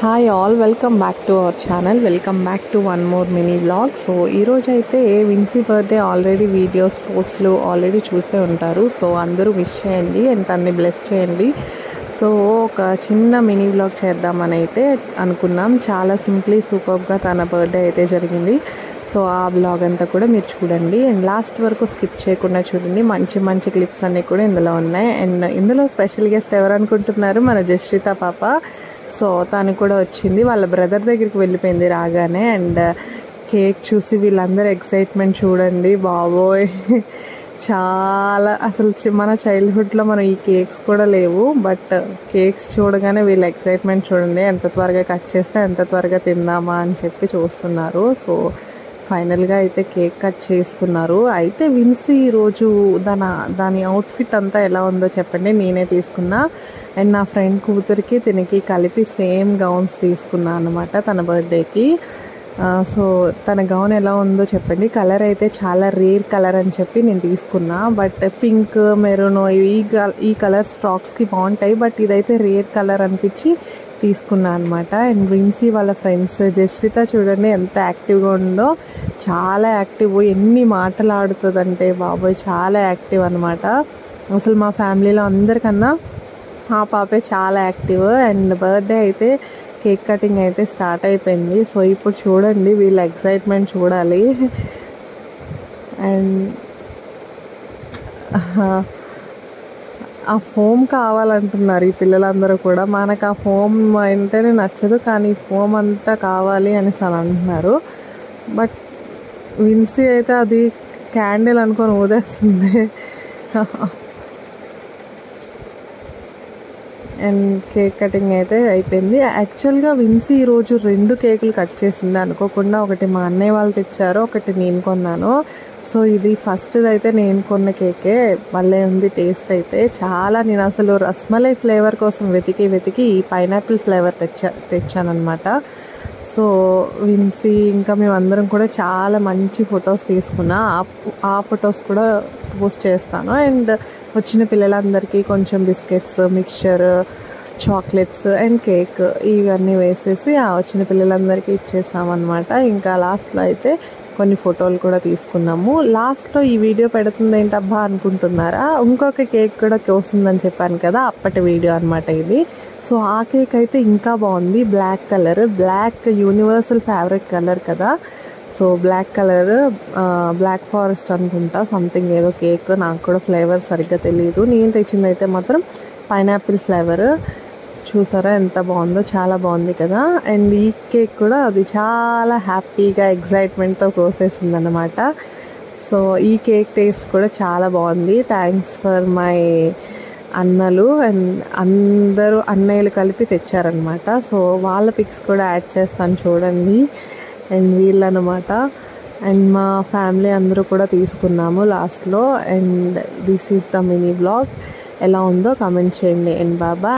Hi all, welcome back to our channel. Welcome back to one more mini vlog. So ఈరోజు అయితే Vincy birthday already videos పోస్ట్లు already చూసే ఉంటారు. So అందరూ wish చేయండి అండ్ తన్ని బ్లెస్ చేయండి. సో ఒక చిన్న మినీ వ్లాగ్ చేద్దామని అయితే అనుకున్నాం. చాలా సింప్లీ సూపర్గా తన బర్త్డే అయితే జరిగింది. సో ఆ వ్లాగ్ అంతా కూడా మీరు చూడండి అండ్ లాస్ట్ వరకు స్కిప్ చేయకుండా చూడండి. మంచి మంచి క్లిప్స్ అన్నీ కూడా ఇందులో ఉన్నాయి. అండ్ ఇందులో స్పెషల్ గెస్ట్ ఎవరు అనుకుంటున్నారు? మన జశ్రిత పాప. సో తను కూడా వచ్చింది, వాళ్ళ బ్రదర్ దగ్గరికి వెళ్ళిపోయింది రాగానే. అండ్ కేక్ చూసి వీళ్ళందరూ ఎక్సైట్మెంట్ చూడండి బాబోయ్, చాలా అసలు మన చైల్డ్హుడ్లో మనం ఈ కేక్స్ కూడా లేవు, బట్ కేక్స్ చూడగానే వీళ్ళ ఎక్సైట్మెంట్ చూడండి. ఎంత త్వరగా కట్ చేస్తే ఎంత త్వరగా తిందామా అని చెప్పి చూస్తున్నారు. సో ఫైనల్గా అయితే కేక్ కట్ చేస్తున్నారు. అయితే విన్సీ ఈరోజు దాని అవుట్ఫిట్ అంతా ఎలా ఉందో చెప్పండి. నేనే తీసుకున్నా అండ్ నా ఫ్రెండ్ కూతురికి తినకి కలిపి సేమ్ గౌన్స్ తీసుకున్నా అనమాట తన బర్త్డేకి. సో తన గౌన్ ఎలా ఉందో చెప్పండి. కలర్ అయితే చాలా రేర్ కలర్ అని చెప్పి నేను తీసుకున్నా, బట్ పింక్ మెరూన్ ఈ కలర్స్ ఫ్రాక్స్కి బాగుంటాయి, బట్ ఇదైతే రేర్ కలర్ అనిపించి తీసుకున్నా అనమాట. అండ్ విన్సీ వాళ్ళ ఫ్రెండ్స్ జశ్రిత చూడండి ఎంత యాక్టివ్గా ఉందో, చాలా యాక్టివ్, ఎన్ని మాటలు ఆడుతుందంటే బాబోయ్ చాలా యాక్టివ్ అనమాట. అసలు మా ఫ్యామిలీలో అందరికన్నా ఆ పాపే చాలా యాక్టివ్. అండ్ బర్త్డే అయితే కేక్ కటింగ్ అయితే స్టార్ట్ అయిపోయింది. సో ఇప్పుడు చూడండి వీళ్ళ ఎక్సైట్మెంట్ చూడాలి. అండ్ ఆ ఫోమ్ కావాలంటున్నారు ఈ పిల్లలందరూ కూడా. మనకు ఆ ఫోమ్ అంటేనే నచ్చదు, కానీ ఫోమ్ అంతా కావాలి అనేసి అని అంటున్నారు. బట్ విన్సీ అయితే అది క్యాండిల్ అనుకొని ఊదేస్తుంది. అండ్ కేక్ కటింగ్ అయితే అయిపోయింది. యాక్చువల్గా విన్సీ ఈరోజు 2 కేకులు కట్ చేసింది అనుకోకుండా. ఒకటి మా అన్నయ్య వాళ్ళు తెచ్చారు, ఒకటి నేను కొన్నాను. సో ఇది ఫస్ట్ది అయితే నేను కొన్న కేకే, భలే ఉంది టేస్ట్ అయితే చాలా. నేను అసలు రస్మలై ఫ్లేవర్ కోసం వెతికి ఈ పైనాపిల్ ఫ్లేవర్ తెచ్చానమాట. సో విన్సీ ఇంకా మేమందరం కూడా చాలా మంచి ఫొటోస్ తీసుకున్నా. ఆ ఫొటోస్ కూడా పోస్ట్ చేస్తాను. అండ్ వచ్చిన పిల్లలందరికీ కొంచెం biscuits, mixture, chocolates and cake ఇవన్నీ వేసేసి ఆ వచ్చిన పిల్లలందరికీ ఇచ్చేసామన్నమాట. ఇంకా లాస్ట్లో అయితే కొన్ని ఫోటోలు కూడా తీసుకున్నాము. లాస్ట్లో ఈ వీడియో పెడుతుంది ఏంటబ్బా అనుకుంటున్నారా? ఇంకొక కేక్ కూడా కోసిందని చెప్పాను కదా, అప్పటి వీడియో అనమాట ఇది. సో ఆ కేక్ అయితే ఇంకా బాగుంది. Black colour, black universal favourite colour కదా. So black colour, black forest అనుకుంటా సంథింగ్ ఏదో కేక్, నాకు కూడా ఫ్లేవర్ సరిగ్గా తెలియదు. నేను తెచ్చింది అయితే మాత్రం పైనాపిల్ ఫ్లేవర్. చూసారా ఎంత బాగుందో, చాలా బాగుంది కదా. అండ్ ఈ కేక్ కూడా అది చాలా హ్యాపీగా ఎగ్జైట్మెంట్తో కోసేసింది అనమాట. సో ఈ కేక్ టేస్ట్ కూడా చాలా బాగుంది. థ్యాంక్స్ ఫర్ మై అన్నలు అండ్ అందరూ అన్నయ్యలు కలిపి తెచ్చారనమాట. సో వాళ్ళ పిక్స్ కూడా యాడ్ చేస్తాను చూడండి. అండ్ వీళ్ళనమాట అండ్ మా ఫ్యామిలీ అందరూ కూడా తీసుకున్నాము లాస్ట్లో. And this is the mini vlog. ఎలా ఉందో కామెంట్ చేయండి. అండ్ బాబా.